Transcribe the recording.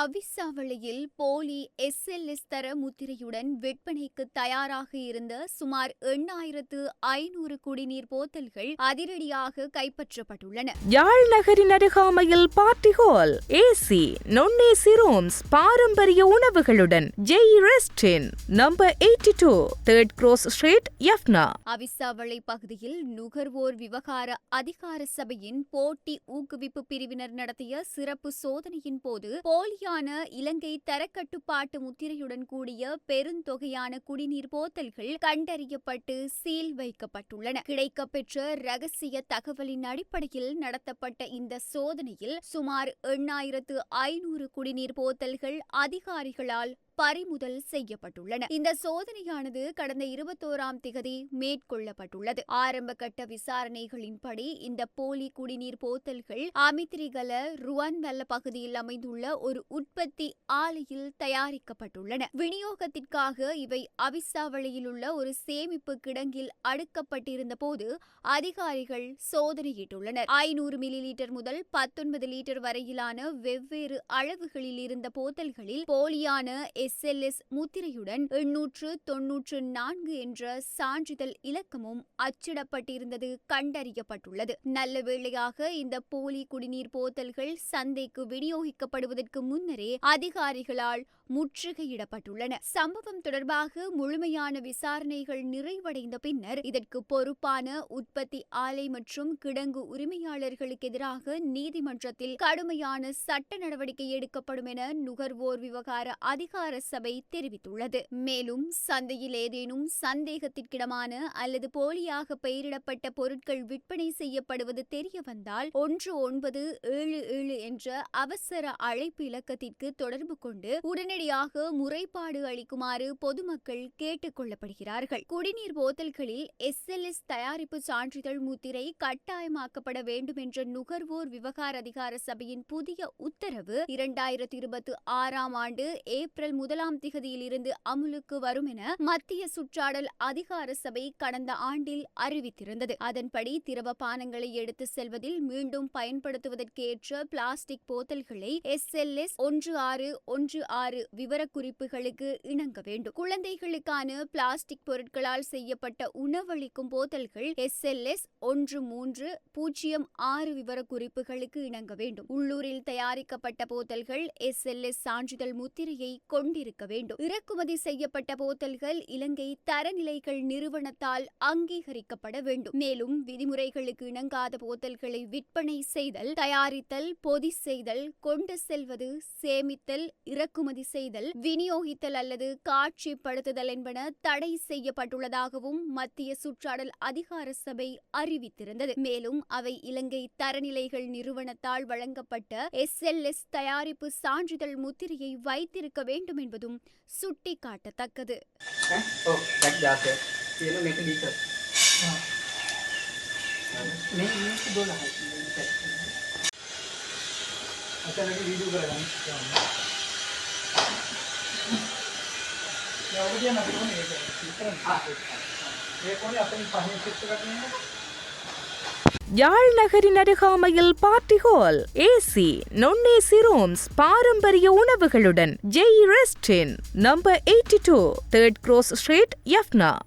அவிசாவளையில் போலி SLS தர முத்திரையுடன் விற்பனைக்கு தயாராக இருந்த சுமார் 8,500 குடிநீர் போத்தல்கள் அதிரடியாக கைப்பற்றப்பட்டுள்ளன. யாழ் நகரின் அருகாமையில் party hall, AC, non-AC rooms, பாரம்பரிய உணவுகளுடன் Jey rest inn, number 82, 3rd Cross Street, Jaffna. Avissawella பகுதியில் நுகர்வோர் விவகார அதிகார சபையின் போட்டி ஊக்குவிப்பு பிரிவினர் நடத்திய சிறப்பு சோதனையின் போது போலியான இலங்கை தரக்கட்டுப்பாட்டு முத்திரையுடன் கூடிய பெருந்தொகையான குடிநீர் போத்தல்கள் கண்டறியப்பட்டு சீல் வைக்கப்பட்டுள்ளன. கிடைக்கப்பெற்ற ரகசிய தகவலின் அடிப்படையில் நடத்தப்பட்ட இந்த சோதனையில் சுமார் 8,500 குடிநீர் போத்தல்கள் அதிகாரிகளால் பறிமுதல் செய்யப்பட்டுள்ளன. இந்த சோதனையானது கடந்த 21ஆம் திகதி மேற்கொள்ளப்பட்டுள்ளது. ஆரம்ப கட்ட விசாரணைகளின்படி இந்த போலி குடிநீர் போத்தல்கள் அமித்திரிகல ருவன்வெல்ல பகுதியில் அமைந்துள்ள ஒரு உற்பத்தி ஆலையில் தயாரிக்கப்பட்டுள்ளன. விநியோகத்திற்காக இவை அவிசாவளையில் உள்ள ஒரு சேமிப்பு கிடங்கில் அடுக்கப்பட்டிருந்த போது அதிகாரிகள் சோதனையிட்டுள்ளனர். 500 மில்லிலீட்டர் முதல் 19 லிட்டர் வரையிலான வெவ்வேறு அளவுகளில் இருந்த போத்தல்களில் போலியான SLS முத்திரையுடன் 894 என்ற சான்றிதழ் இலக்கமும் அச்சிடப்பட்டிருந்தது கண்டறியப்பட்டுள்ளது. நல்ல வேளையாக இந்த போலி குடிநீர் போத்தல்கள் சந்தைக்கு விநியோகிக்கப்படுவதற்கு முன்னரே அதிகாரிகளால் முற்றுகையிடப்பட்டுள்ளன. சம்பவம் தொடர்பாக முழுமையான விசாரணைகள் நிறைவடைந்த பின்னர் இதற்கு பொறுப்பான உற்பத்தி ஆலை மற்றும் கிடங்கு உரிமையாளர்களுக்கு எதிராக நீதிமன்றத்தில் கடுமையான சட்ட நடவடிக்கை எடுக்கப்படும் என நுகர்வோர் விவகார அதிகார சபை தெரிவித்துள்ளது. மேலும் சந்தையில் ஏதேனும் சந்தேகத்திற்கிடமான அல்லது போலியாக பெயரிடப்பட்ட பொருட்கள் விற்பனை செய்யப்படுவது தெரிய வந்தால் 1977 என்ற அவசர அழைப்பு இலக்கத்திற்கு தொடர்பு கொண்டு உடனடியாக முறைப்பாடு அளிக்குமாறு பொதுமக்கள் கேட்டுக் கொள்ளப்படுகிறார்கள். குடிநீர் போத்தல்களில் SLS தயாரிப்பு சான்றிதழ் முத்திரை கட்டாயமாக்கப்பட வேண்டும் என்ற நுகர்வோர் விவகார அதிகார சபையின் புதிய உத்தரவு 2026ஆம் ஆண்டு ஏப்ரல் 1ஆம் திகதியில் இருந்து அமுலுக்கு வரும் என மத்திய சுற்றாடல் அதிகார சபை கடந்த ஆண்டில் அறிவித்திருந்தது. அதன்படி திரவ பானங்களை எடுத்து செல்வதில் மீண்டும் பயன்படுத்துவதற்கேற்ற பிளாஸ்டிக் போத்தல்களை SLS 1616 விவரக்குறிப்புகளுக்கு இணங்க வேண்டும். குழந்தைகளுக்கான பிளாஸ்டிக் பொருட்களால் செய்யப்பட்ட உணவளிக்கும் போத்தல்கள் SLS 1306 விவரக்குறிப்புகளுக்கு இணங்க வேண்டும். உள்ளூரில் தயாரிக்கப்பட்ட போத்தல்கள் SLS சான்றிதழ் முத்திரையை கொண்டிருக்க வேண்டும். இறக்குமதி செய்யப்பட்ட போத்தல்கள் இலங்கை தரநிலைகள் நிறுவனத்தால் அங்கீகரிக்கப்பட வேண்டும். மேலும் விதிமுறைகளுக்கு இணங்காத போத்தல்களை விற்பனை செய்தல், தயாரித்தல், பொதி செய்தல், கொண்டு செல்வது, சேமித்தல், இறக்குமதி செய்தல், விநியோகித்தல் அல்லது காட்சிப்படுத்துதல் என்பன தடை செய்யப்பட்டுள்ளதாகவும் மத்திய சுற்றாடல் அதிகார சபை அறிவித்திருந்தது. மேலும் அவை இலங்கை தரநிலைகள் நிறுவனத்தால் வழங்கப்பட்ட SLS தயாரிப்பு சான்றிதழ் முத்திரையை வைத்திருக்க வேண்டும் என்பதும் சுட்டிக்காட்டத்தக்கது. யாழ் நகரின் அருகாமையில் party hall, AC, non-AC rooms, பாரம்பரிய உணவுகளுடன் Jey rest inn, number 82, 3rd Cross Street, யஃப்னா.